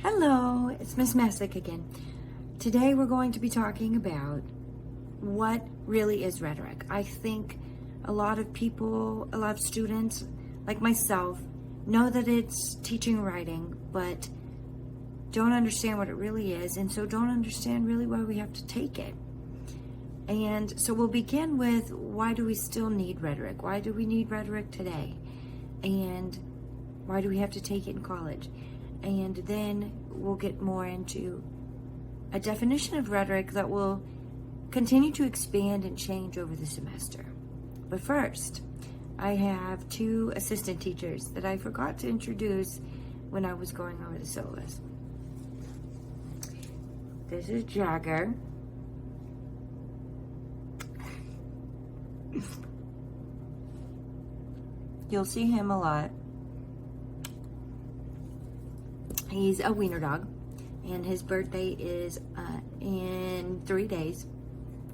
Hello, it's Miss Messick again. Today we're going to be talking about what really is rhetoric. I think a lot of people, a lot of students like myself, know that it's teaching writing, but don't understand what it really is, and so don't understand really why we have to take it. And so we'll begin with, why do we still need rhetoric? Why do we need rhetoric today? And why do we have to take it in college? And then we'll get more into a definition of rhetoric that will continue to expand and change over the semester. But first, I have two assistant teachers that I forgot to introduce when I was going over the syllabus. This is Jagger. You'll see him a lot. He's a wiener dog, and his birthday is in 3 days.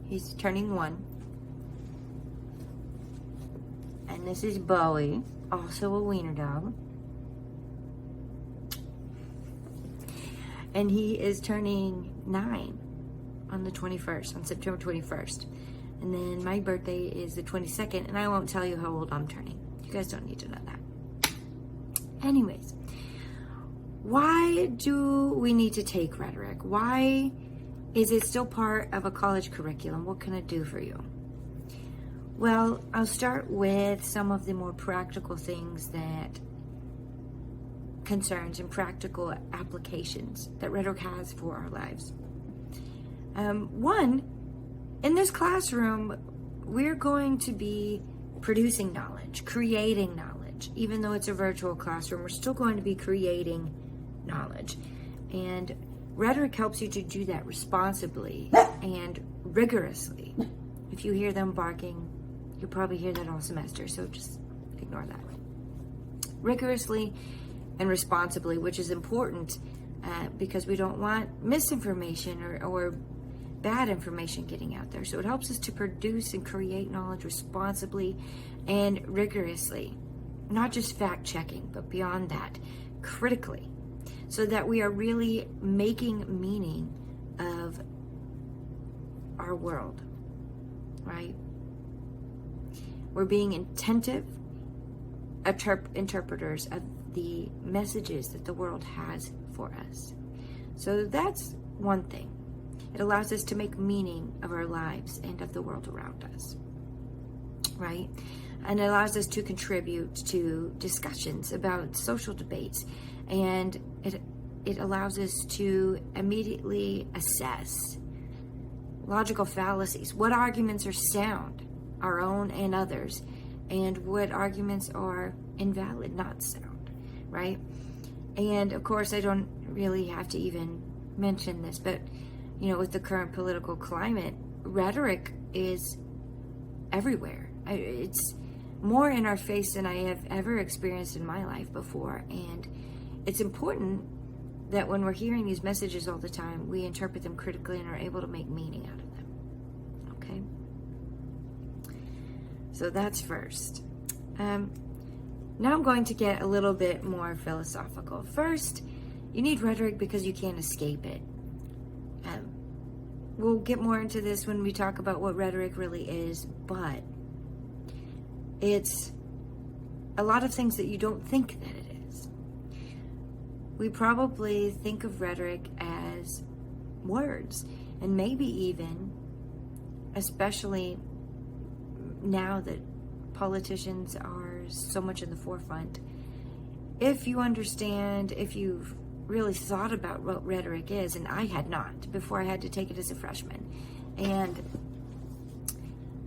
He's turning 1. And this is Bowie, also a wiener dog. And he is turning 9 on the 21st, on September 21st. And then my birthday is the 22nd, and I won't tell you how old I'm turning. You guys don't need to know that. Anyways, why do we need to take rhetoric? Why is it still part of a college curriculum? What can it do for you? Well, I'll start with some of the more practical things that concerns and practical applications that rhetoric has for our lives. One, in this classroom, we're going to be producing knowledge, creating knowledge. Even though it's a virtual classroom, we're still going to be creating knowledge. And rhetoric helps you to do that responsibly and rigorously. If you hear them barking, you'll probably hear that all semester, so just ignore that. Rigorously and responsibly, which is important because we don't want misinformation or bad information getting out there. So it helps us to produce and create knowledge responsibly and rigorously. Not just fact checking, but beyond that, critically. So that we are really making meaning of our world, right? We're being attentive interpreters of the messages that the world has for us. So that's one thing. It allows us to make meaning of our lives and of the world around us, right? And it allows us to contribute to discussions about social debates, and it allows us to immediately assess logical fallacies, what arguments are sound, our own and others, and what arguments are invalid, not sound, right? And of course, I don't really have to even mention this, but with the current political climate, rhetoric is everywhere. It's more in our face than I have ever experienced in my life before. And it's important that when we're hearing these messages all the time, we interpret them critically and are able to make meaning out of them. Okay? So that's first. Now I'm going to get a little bit more philosophical. First, you need rhetoric because you can't escape it. We'll get more into this when we talk about what rhetoric really is, but it's a lot of things that you don't think that it is. We probably think of rhetoric as words, and maybe even, especially now that politicians are so much in the forefront, if you've really thought about what rhetoric is, and I had not before I had to take it as a freshman, and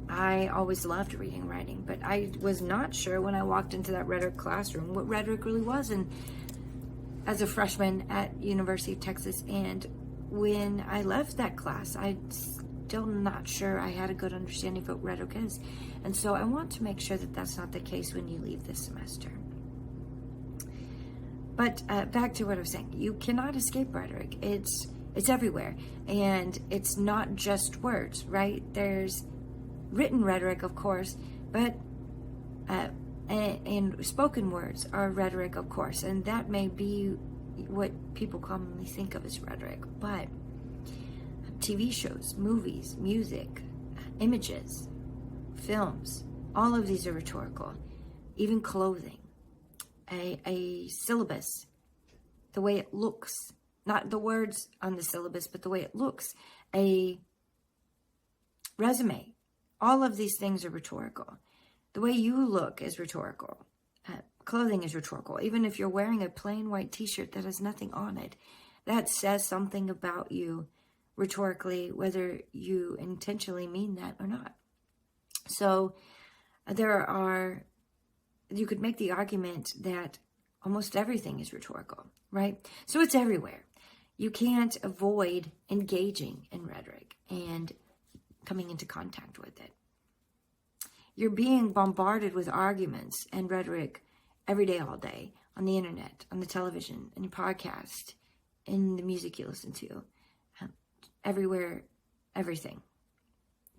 I always loved reading and writing, but I was not sure when I walked into that rhetoric classroom what rhetoric really was, and as a freshman at University of Texas, and when I left that class, I'm still not sure I had a good understanding of what rhetoric is, and so I want to make sure that that's not the case when you leave this semester. But back to what I was saying, you cannot escape rhetoric. It's everywhere, and it's not just words, right? There's written rhetoric, of course, but and spoken words are rhetoric, of course, and that may be what people commonly think of as rhetoric, but TV shows, movies, music, images, films, all of these are rhetorical. Even clothing, a syllabus, the way it looks, not the words on the syllabus, but the way it looks, a resume, all of these things are rhetorical. The way you look is rhetorical. Clothing is rhetorical. Even if you're wearing a plain white t-shirt that has nothing on it, that says something about you rhetorically, whether you intentionally mean that or not. So you could make the argument that almost everything is rhetorical, right? So it's everywhere. You can't avoid engaging in rhetoric and coming into contact with it. You're being bombarded with arguments and rhetoric every day, all day, on the internet, on the television, in your podcast, in the music you listen to, everywhere, everything.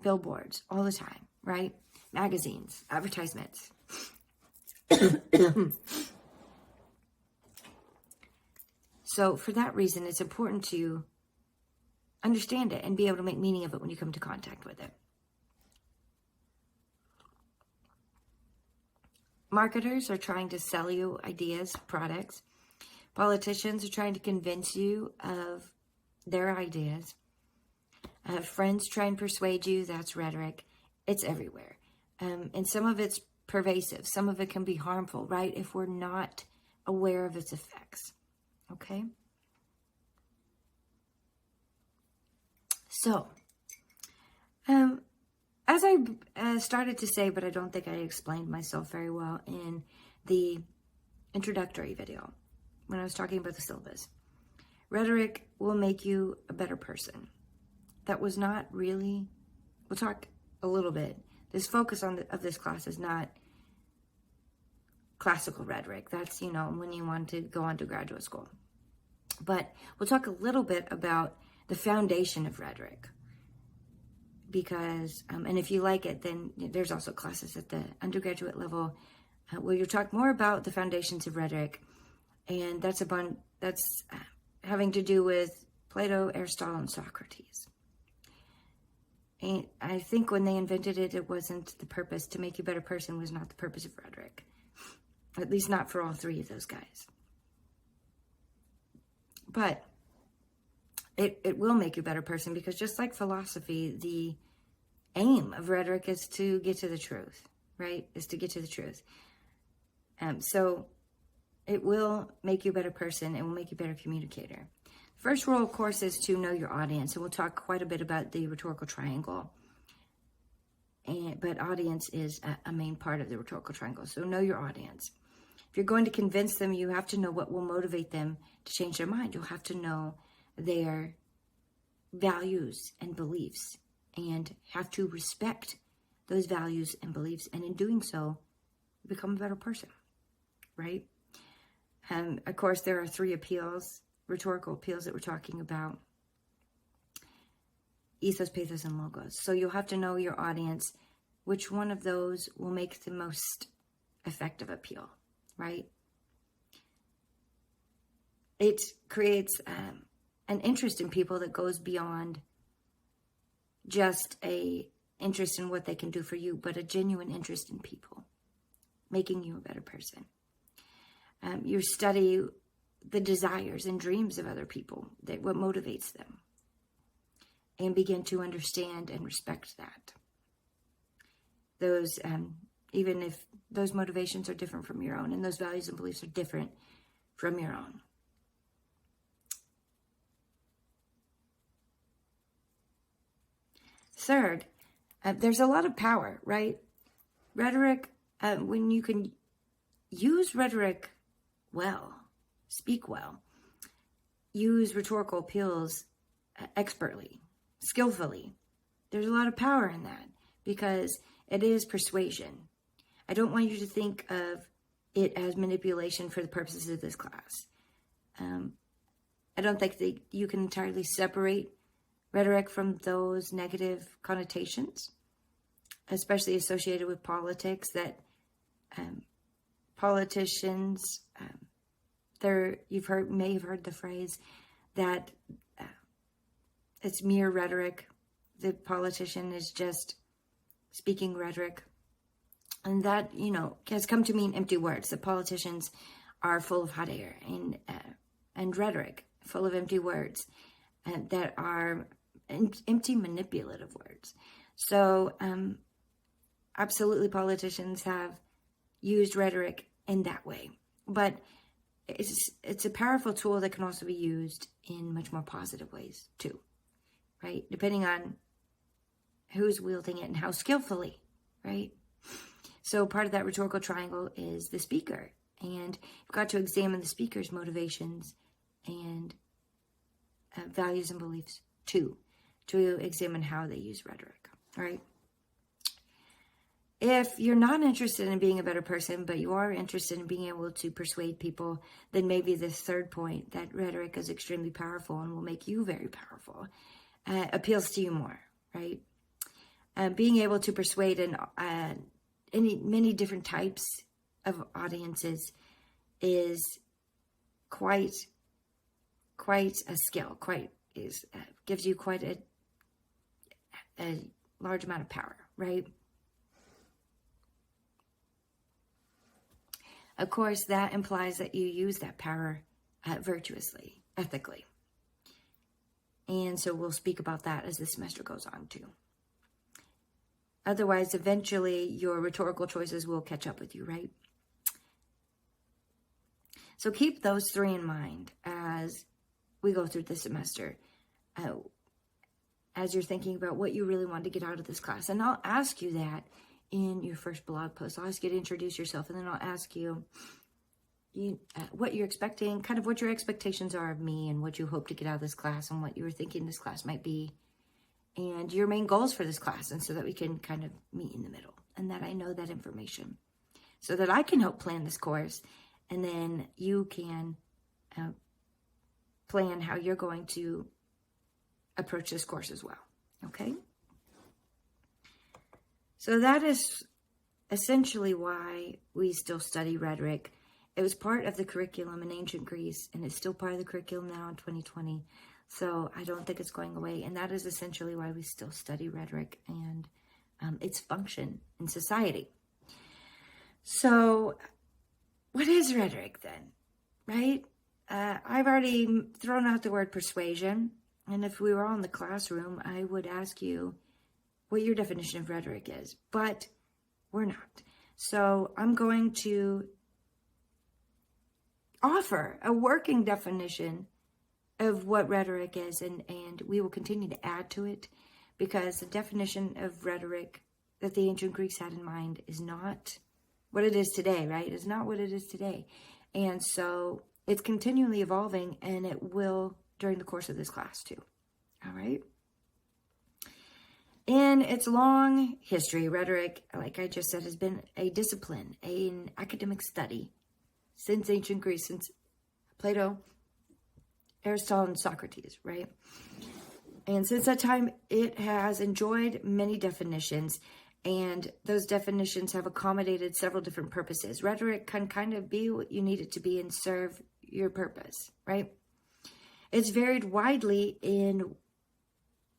Billboards, all the time, right? Magazines, advertisements. So for that reason, it's important to understand it and be able to make meaning of it when you come into contact with it. Marketers are trying to sell you ideas, products. Politicians are trying to convince you of their ideas. Friends try and persuade you. That's rhetoric. It's everywhere. And some of it's pervasive. Some of it can be harmful, right? If we're not aware of its effects. Okay? So, as I started to say, but I don't think I explained myself very well in the introductory video when I was talking about the syllabus, rhetoric will make you a better person. That was not really, we'll talk a little bit. This focus of this class is not classical rhetoric. That's, when you want to go on to graduate school. But we'll talk a little bit about the foundation of rhetoric. Because, and if you like it, then there's also classes at the undergraduate level where you'll talk more about the foundations of rhetoric. And that's having to do with Plato, Aristotle, and Socrates. And I think when they invented it, it wasn't the purpose to make you a better person, was not the purpose of rhetoric. At least not for all three of those guys. But it will make you a better person, because just like philosophy, the aim of rhetoric is to get to the truth, right? Is to get to the truth. So it will make you a better person. It will make you a better communicator. First rule, of course, is to know your audience. And we'll talk quite a bit about the rhetorical triangle. But audience is a main part of the rhetorical triangle. So know your audience. If you're going to convince them, you have to know what will motivate them to change their mind. You'll have to know their values and beliefs and have to respect those values and beliefs. And in doing so, you become a better person, right? Of course, there are three appeals, rhetorical appeals that we're talking about: ethos, pathos, and logos. So you'll have to know your audience, which one of those will make the most effective appeal, right? It creates an interest in people that goes beyond just a interest in what they can do for you, but a genuine interest in people, making you a better person. You study the desires and dreams of other people, what motivates them, and begin to understand and respect that. Those, even if those motivations are different from your own, and those values and beliefs are different from your own. Third, there's a lot of power, right? Rhetoric, when you can use rhetoric well, speak well, use rhetorical appeals expertly, skillfully, there's a lot of power in that, because it is persuasion. I don't want you to think of it as manipulation for the purposes of this class. I don't think that you can entirely separate rhetoric from those negative connotations, especially associated with politics, that politicians may have heard the phrase that it's mere rhetoric. The politician is just speaking rhetoric. And that, has come to mean empty words. The politicians are full of hot air and rhetoric, full of empty words that are empty manipulative words. So, absolutely, politicians have used rhetoric in that way. But it's a powerful tool that can also be used in much more positive ways, too, right? Depending on who's wielding it and how skillfully, right? So part of that rhetorical triangle is the speaker. And you've got to examine the speaker's motivations and values and beliefs, too, to examine how they use rhetoric, right? If you're not interested in being a better person, but you are interested in being able to persuade people, then maybe this third point, that rhetoric is extremely powerful and will make you very powerful, appeals to you more, right? Being able to persuade many different types of audiences is quite a skill. Gives you quite a large amount of power, right? Of course, that implies that you use that power virtuously, ethically. And so we'll speak about that as the semester goes on too. Otherwise, eventually, your rhetorical choices will catch up with you, right? So keep those three in mind as we go through the semester, as you're thinking about what you really want to get out of this class. And I'll ask you that in your first blog post. I'll ask you to introduce yourself, and then I'll ask you what you're expecting, kind of what your expectations are of me and what you hope to get out of this class and what you were thinking this class might be, and your main goals for this class, and so that we can kind of meet in the middle, and that I know that information so that I can help plan this course, and then you can plan how you're going to approach this course as well, okay? So that is essentially why we still study rhetoric. It was part of the curriculum in ancient Greece, and it's still part of the curriculum now in 2020. So I don't think it's going away. And that is essentially why we still study rhetoric and its function in society. So what is rhetoric then, right? I've already thrown out the word persuasion. And if we were all in the classroom, I would ask you what your definition of rhetoric is, but we're not. So I'm going to offer a working definition of what rhetoric is, and we will continue to add to it, because the definition of rhetoric that the ancient Greeks had in mind is not what it is today, right? It's not what it is today. And so it's continually evolving, and it will during the course of this class too. All right? In its long history, rhetoric, like I just said, has been a discipline, an academic study since ancient Greece, since Plato, Aristotle, and Socrates, right? And since that time, it has enjoyed many definitions, and those definitions have accommodated several different purposes. Rhetoric can kind of be what you need it to be and serve your purpose, right? It's varied widely in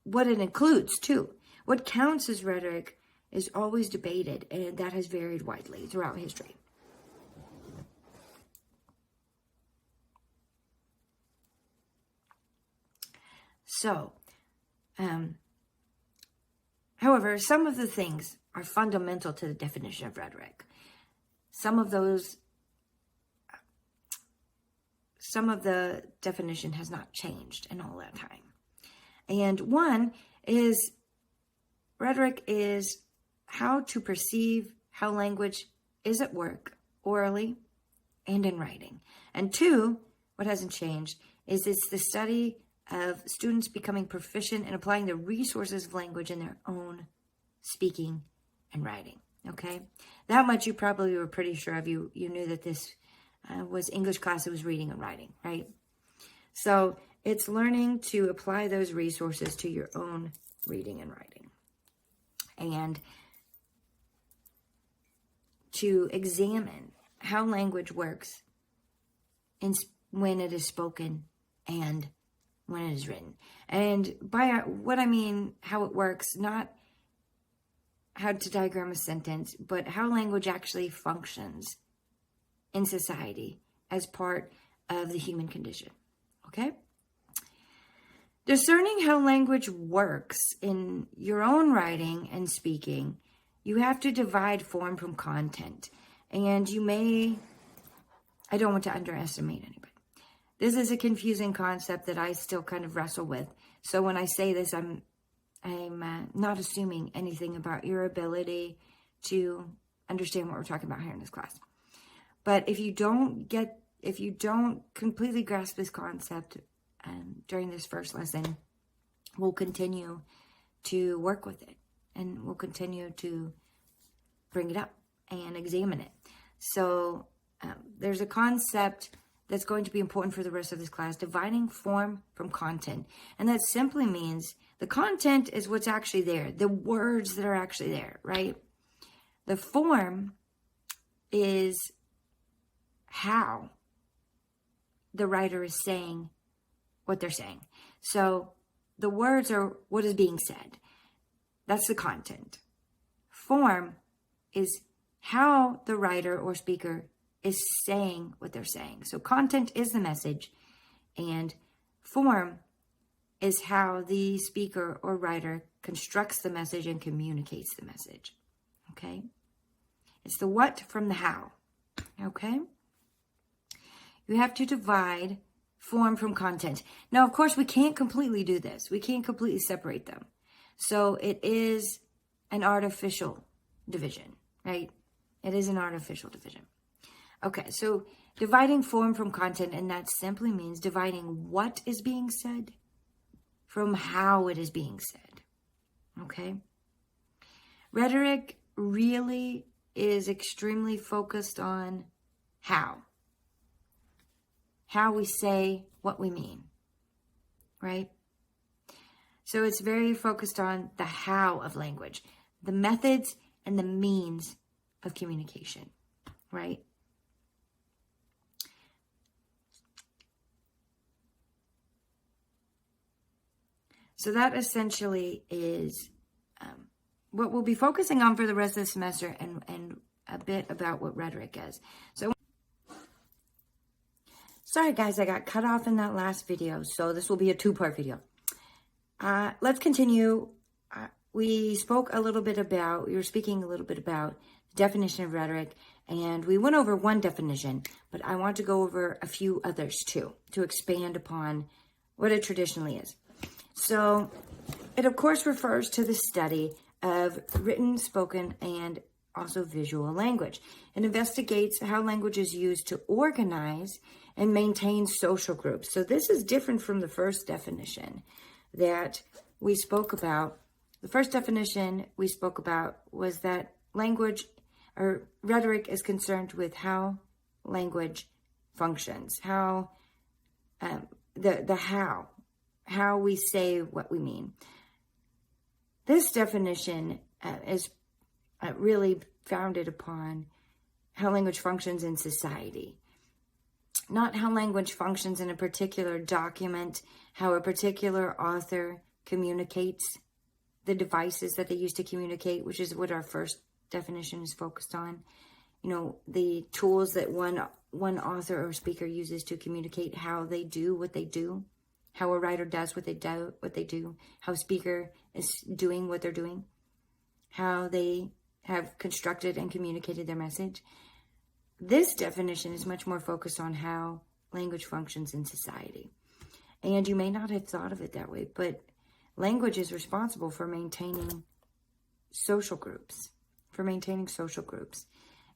what it includes, too. What counts as rhetoric is always debated, and that has varied widely throughout history. So, however, some of the things are fundamental to the definition of rhetoric. Some of the definition has not changed in all that time. And one is, rhetoric is how to perceive how language is at work, orally and in writing. And two, what hasn't changed, is it's the study of students becoming proficient in applying the resources of language in their own speaking and writing. Okay? That much you probably were pretty sure of. You knew that this was English class, it was reading and writing, right? So it's learning to apply those resources to your own reading and writing, and to examine how language works when it is spoken and when it is written. And by what I mean, how it works, not how to diagram a sentence, but how language actually functions in society as part of the human condition. Okay? Discerning how language works in your own writing and speaking, you have to divide form from content. And I don't want to underestimate anybody. This is a confusing concept that I still kind of wrestle with. So when I say this, I'm not assuming anything about your ability to understand what we're talking about here in this class. But if you don't completely grasp this concept during this first lesson, we'll continue to work with it, and we'll continue to bring it up and examine it. So there's a concept that's going to be important for the rest of this class, dividing form from content. And that simply means the content is what's actually there, the words that are actually there, right? The form is how the writer is saying what they're saying. So the words are what is being said. That's the content. Form is how the writer or speaker is saying what they're saying. So content is the message, and form is how the speaker or writer constructs the message and communicates the message. Okay? It's the what from the how. Okay? You have to divide form from content. Now, of course, we can't completely do this. We can't completely separate them. So it is an artificial division, right? It is an artificial division. Okay, so dividing form from content, and that simply means dividing what is being said from how it is being said. Okay? Rhetoric really is extremely focused on how. How we say what we mean, right? So it's very focused on the how of language, the methods and the means of communication, right? So that essentially is what we'll be focusing on for the rest of the semester, and a bit about what rhetoric is. So sorry guys, I got cut off in that last video, so this will be a two-part video. Let's continue. We were speaking a little bit about the definition of rhetoric, and we went over one definition, but I want to go over a few others too, to expand upon what it traditionally is. So it of course refers to the study of written, spoken, and also visual language. It investigates how language is used to organize and maintain social groups. So this is different from the first definition that we spoke about. The first definition we spoke about was that language or rhetoric is concerned with how language functions, how how we say what we mean. This definition is really founded upon how language functions in society, not how language functions in a particular document, how a particular author communicates, the devices that they use to communicate, which is what our first definition is focused on. You know, the tools that one author or speaker uses to communicate how they do what they do, how a writer does what they do, how a speaker is doing what they're doing, how they have constructed and communicated their message. This definition is much more focused on how language functions in society. And you may not have thought of it that way, but language is responsible for maintaining social groups.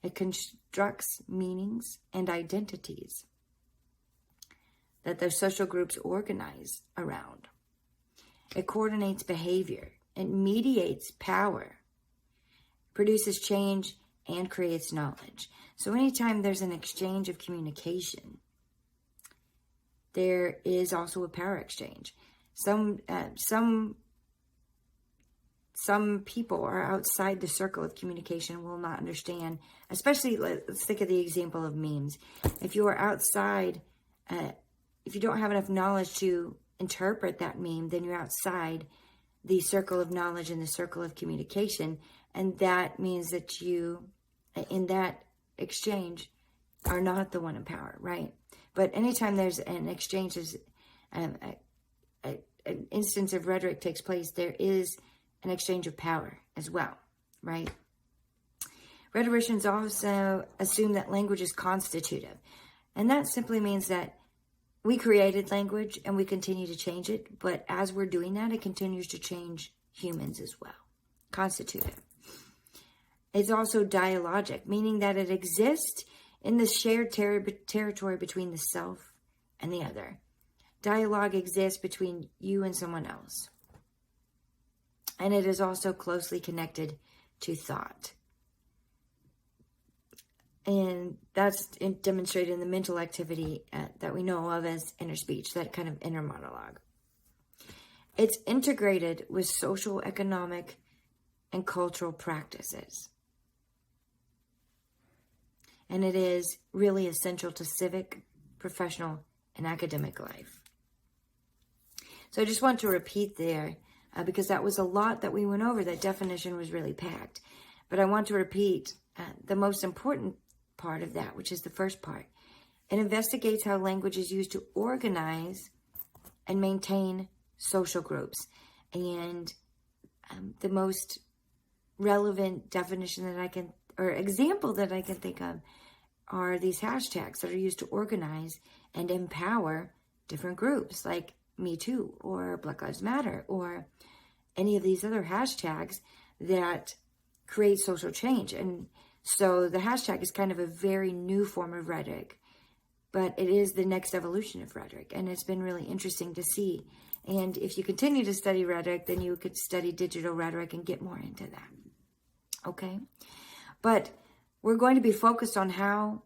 It constructs meanings and identities that those social groups organize around. It coordinates behavior. It mediates power, produces change, and creates knowledge. So anytime there's an exchange of communication, there is also a power exchange. Some people are outside the circle of communication, will not understand, especially let's think of the example of memes. If you are outside if you don't have enough knowledge to interpret that meme, then you're outside the circle of knowledge and the circle of communication. And that means that you, in that exchange, are not the one in power, right? But anytime there's an exchange, an instance of rhetoric takes place, there is an exchange of power as well, right? Rhetoricians also assume that language is constitutive. And that simply means that we created language and we continue to change it. But as we're doing that, it continues to change humans as well. Constitutive. It's also dialogic, meaning that it exists in the shared territory between the self and the other. Dialogue exists between you and someone else. And it is also closely connected to thought. And that's demonstrated in the mental activity that we know of as inner speech, that kind of inner monologue. It's integrated with social, economic, and cultural practices. And it is really essential to civic, professional, and academic life. So I just want to repeat there, because that was a lot that we went over. That definition was really packed. But I want to repeat the most important part of that, which is the first part. It investigates how language is used to organize and maintain social groups. And the most relevant definition that I can, or example that I can think of, are these hashtags that are used to organize and empower different groups, like Me Too or Black Lives Matter or any of these other hashtags that create social change. And so the hashtag is kind of a very new form of rhetoric, but it is the next evolution of rhetoric. And it's been really interesting to see. And if you continue to study rhetoric, then you could study digital rhetoric and get more into that. Okay? But we're going to be focused on how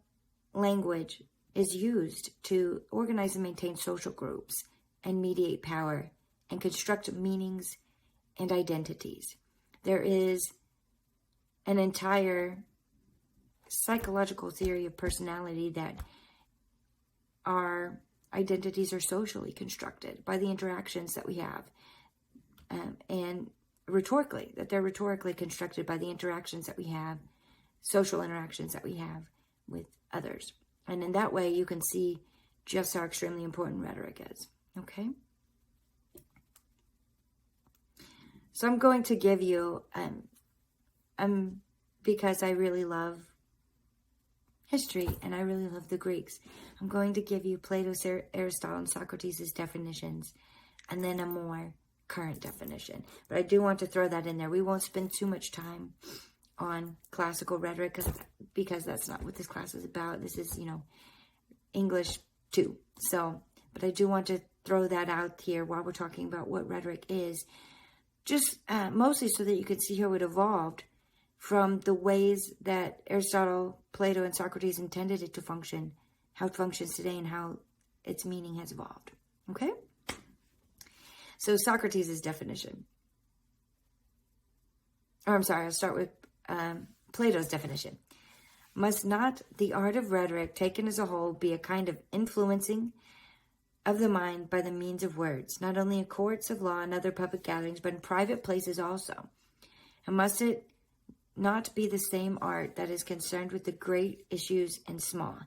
language is used to organize and maintain social groups and mediate power and construct meanings and identities. There is an entire psychological theory of personality that our identities are socially constructed by the interactions that we have, and rhetorically, that they're rhetorically constructed by the interactions that we have, social interactions that we have with others. And in that way, you can see just how extremely important rhetoric is. Okay? So I'm going to give you, because I really love history and I really love the Greeks, I'm going to give you Plato, Aristotle, and Socrates' definitions, and then a more current definition. But I do want to throw that in there. We won't spend too much time on classical rhetoric because that's not what this class is about. This is, English too. So, but I do want to throw that out here while we're talking about what rhetoric is, just mostly so that you can see how it evolved from the ways that Aristotle, Plato, and Socrates intended it to function, how it functions today, and how its meaning has evolved. Okay? So Socrates' definition. Or I'm sorry, I'll start with Plato's definition. Must not the art of rhetoric, taken as a whole, be a kind of influencing of the mind by the means of words, not only in courts of law and other public gatherings, but in private places also? And must it not be the same art that is concerned with the great issues and small,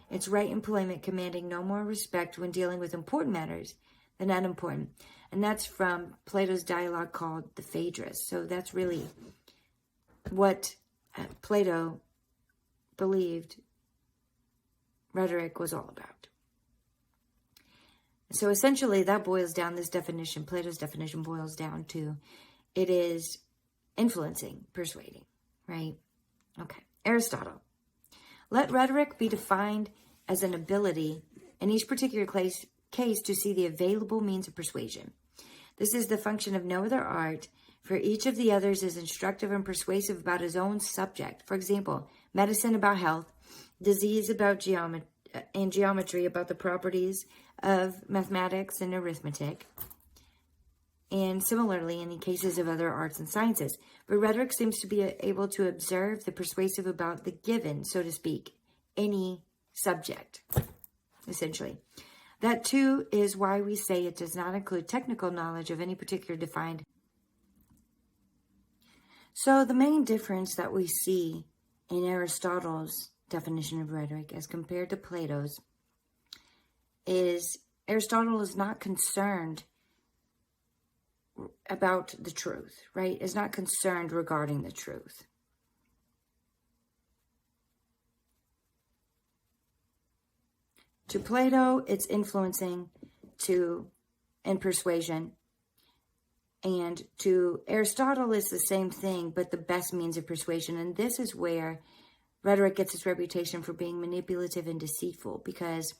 its right employment commanding no more respect when dealing with important matters than unimportant? And that's from Plato's dialogue called the Phaedrus. So that's really what Plato believed rhetoric was all about. So essentially that boils down, this definition, Plato's definition boils down to, it is influencing, persuading, right? Okay. Aristotle. Let rhetoric be defined as an ability in each particular case to see the available means of persuasion. This is the function of no other art, for each of the others is instructive and persuasive about his own subject. For example, medicine about health, disease about geometry about the properties of mathematics and arithmetic, and similarly in the cases of other arts and sciences. But rhetoric seems to be able to observe the persuasive about the given, so to speak, any subject, essentially. That too is why we say it does not include technical knowledge of any particular defined. So the main difference that we see in Aristotle's definition of rhetoric as compared to Plato's is Aristotle is not concerned about the truth, right? Is not concerned regarding the truth. To Plato, it's influencing and persuasion. And to Aristotle, it's the same thing, but the best means of persuasion. And this is where rhetoric gets its reputation for being manipulative and deceitful, because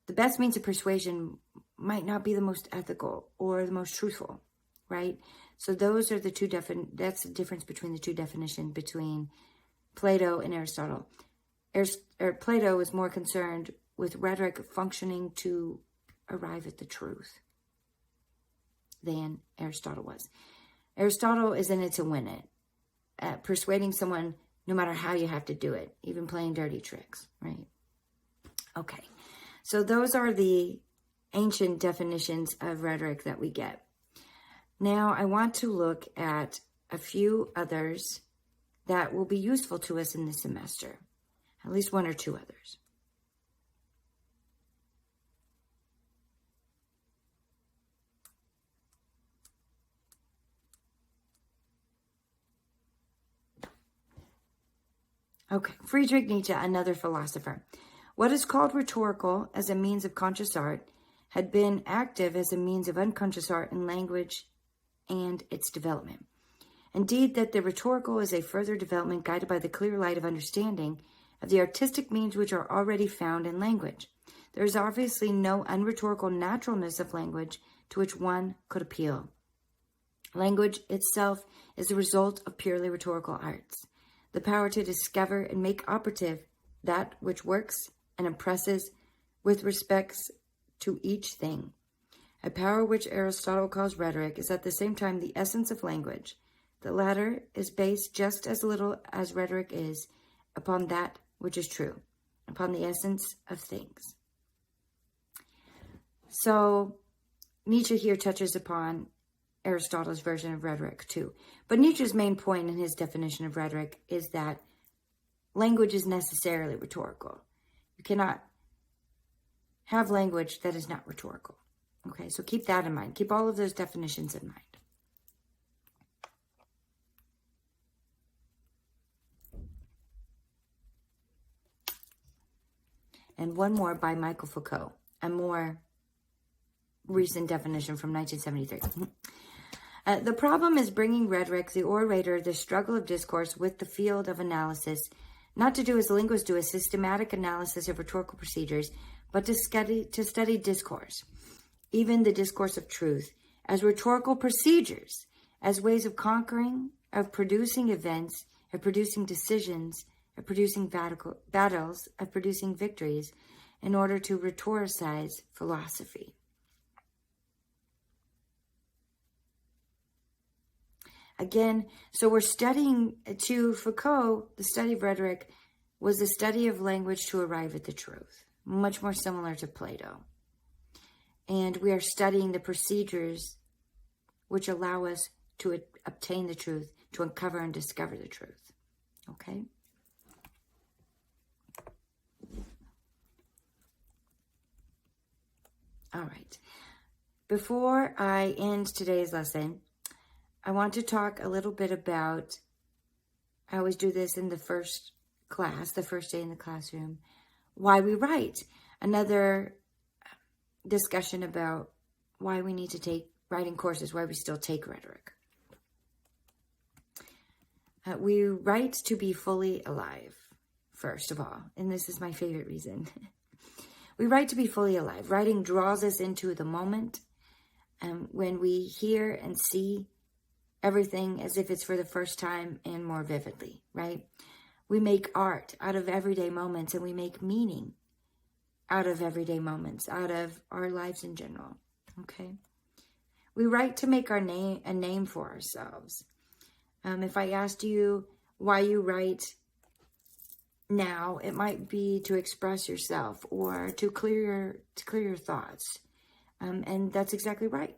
the best means of persuasion might not be the most ethical or the most truthful, right? So those are the two that's the difference between the two definitions between Plato and Aristotle. Plato is more concerned with rhetoric functioning to arrive at the truth than Aristotle was. Aristotle is in it to win it, at persuading someone no matter how you have to do it, even playing dirty tricks, right? Okay, so those are the ancient definitions of rhetoric that we get. Now I want to look at a few others that will be useful to us in this semester, at least one or two others. Okay, Friedrich Nietzsche, another philosopher. What is called rhetorical as a means of conscious art had been active as a means of unconscious art in language and its development. Indeed, that the rhetorical is a further development guided by the clear light of understanding of the artistic means which are already found in language. There is obviously no unrhetorical naturalness of language to which one could appeal. Language itself is the result of purely rhetorical arts. The power to discover and make operative that which works and impresses with respects to each thing. A power which Aristotle calls rhetoric is at the same time the essence of language. The latter is based just as little as rhetoric is upon that which is true, upon the essence of things. So Nietzsche here touches upon Aristotle's version of rhetoric too. But Nietzsche's main point in his definition of rhetoric is that language is necessarily rhetorical. You cannot have language that is not rhetorical. Okay, so keep that in mind. Keep all of those definitions in mind. And one more by Michel Foucault, a more recent definition from 1973. The problem is bringing rhetoric, the orator, the struggle of discourse with the field of analysis, not to do as linguists do a systematic analysis of rhetorical procedures, but to study discourse, even the discourse of truth, as rhetorical procedures, as ways of conquering, of producing events, of producing decisions, of producing battles, of producing victories, in order to rhetoricize philosophy. Again, so we're studying, to Foucault, the study of rhetoric was the study of language to arrive at the truth, much more similar to Plato. And we are studying the procedures which allow us to obtain the truth, to uncover and discover the truth. Okay? All right. Before I end today's lesson, I want to talk a little bit about, I always do this in the first class, the first day in the classroom, why we write. Another discussion about why we need to take writing courses, why we still take rhetoric. We write to be fully alive, first of all, and this is my favorite reason. We write to be fully alive. Writing draws us into the moment, when we hear and see everything as if it's for the first time and more vividly, right? We make art out of everyday moments, and we make meaning out of everyday moments, out of our lives in general, okay? We write to make a name for ourselves. If I asked you why you write Now, it might be to express yourself or to clear your thoughts. And that's exactly right.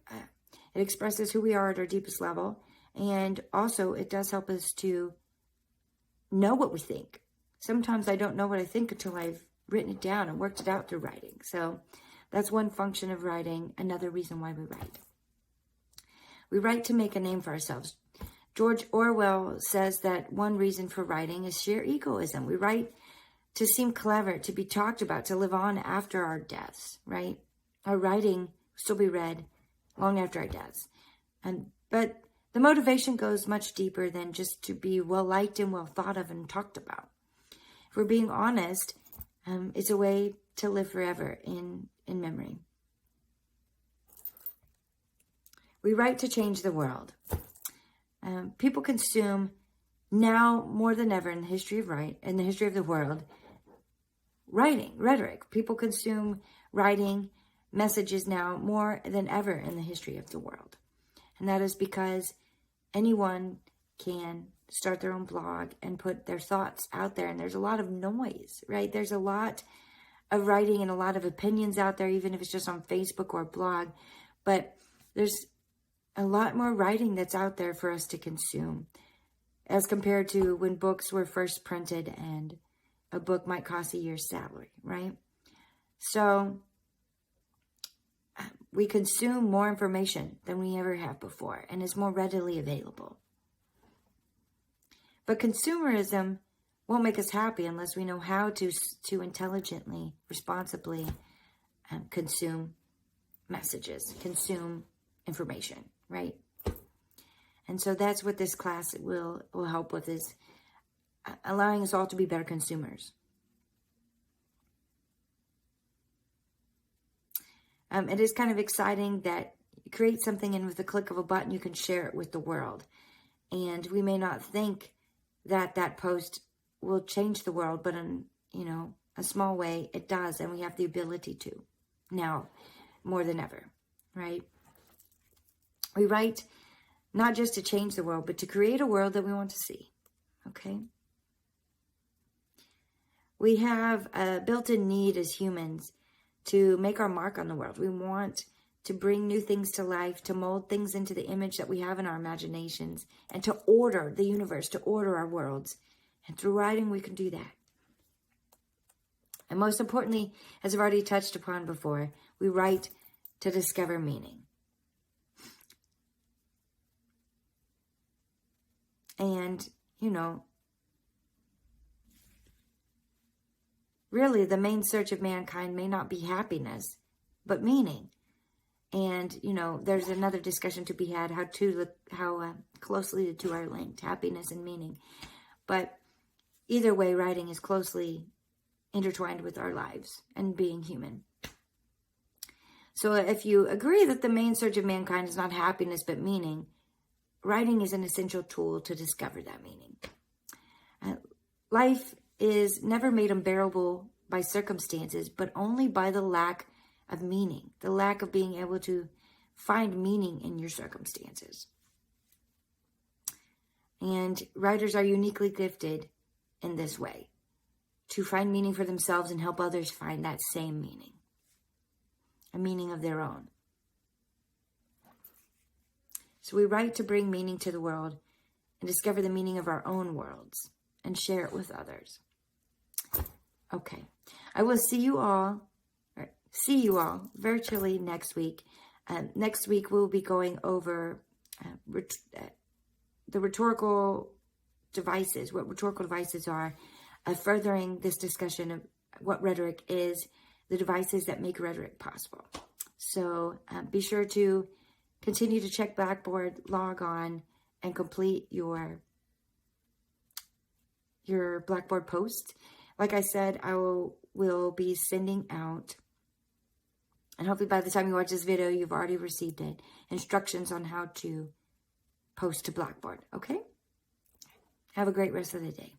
It expresses who we are at our deepest level. And also, it does help us to know what we think. Sometimes I don't know what I think until I've written it down and worked it out through writing. So that's one function of writing, another reason why we write. We write to make a name for ourselves. George Orwell says that one reason for writing is sheer egoism. We write to seem clever, to be talked about, to live on after our deaths, right? Our writing will still be read long after our deaths. But the motivation goes much deeper than just to be well-liked and well thought of and talked about. If we're being honest, it's a way to live forever in memory. We write to change the world. People consume now more than ever in the history of the world, writing, rhetoric. People consume writing messages now more than ever in the history of the world. And that is because anyone can start their own blog and put their thoughts out there. And there's a lot of noise, right? There's a lot of writing and a lot of opinions out there, even if it's just on Facebook or a blog. But there's a lot more writing that's out there for us to consume as compared to when books were first printed and a book might cost a year's salary, right? So we consume more information than we ever have before, and it's more readily available. But consumerism won't make us happy unless we know how to intelligently, responsibly consume messages, consume information, right? And so that's what this class will help with, is allowing us all to be better consumers. It is kind of exciting that you create something and with the click of a button, you can share it with the world. And we may not think that that post will change the world, but in, a small way, it does. And we have the ability to now more than ever, right? We write not just to change the world, but to create a world that we want to see, okay? We have a built-in need as humans to make our mark on the world. We want to bring new things to life, to mold things into the image that we have in our imaginations, and to order the universe, to order our worlds. And through writing, we can do that. And most importantly, as I've already touched upon before, we write to discover meaning. And, really the main search of mankind may not be happiness, but meaning. And, there's another discussion to be had, how closely the two are linked, happiness and meaning. But either way, writing is closely intertwined with our lives and being human. So if you agree that the main search of mankind is not happiness, but meaning, writing is an essential tool to discover that meaning. Life is never made unbearable by circumstances, but only by the lack of meaning, the lack of being able to find meaning in your circumstances. And writers are uniquely gifted in this way, to find meaning for themselves and help others find that same meaning, a meaning of their own. So we write to bring meaning to the world and discover the meaning of our own worlds and share it with others. Okay, I will see you all virtually next week. Next week we'll be going over the rhetorical devices, what rhetorical devices are, furthering this discussion of what rhetoric is, the devices that make rhetoric possible. So be sure to continue to check Blackboard, log on, and complete your Blackboard post. Like I said, I will be sending out, and hopefully by the time you watch this video, you've already received it, instructions on how to post to Blackboard, okay? Have a great rest of the day.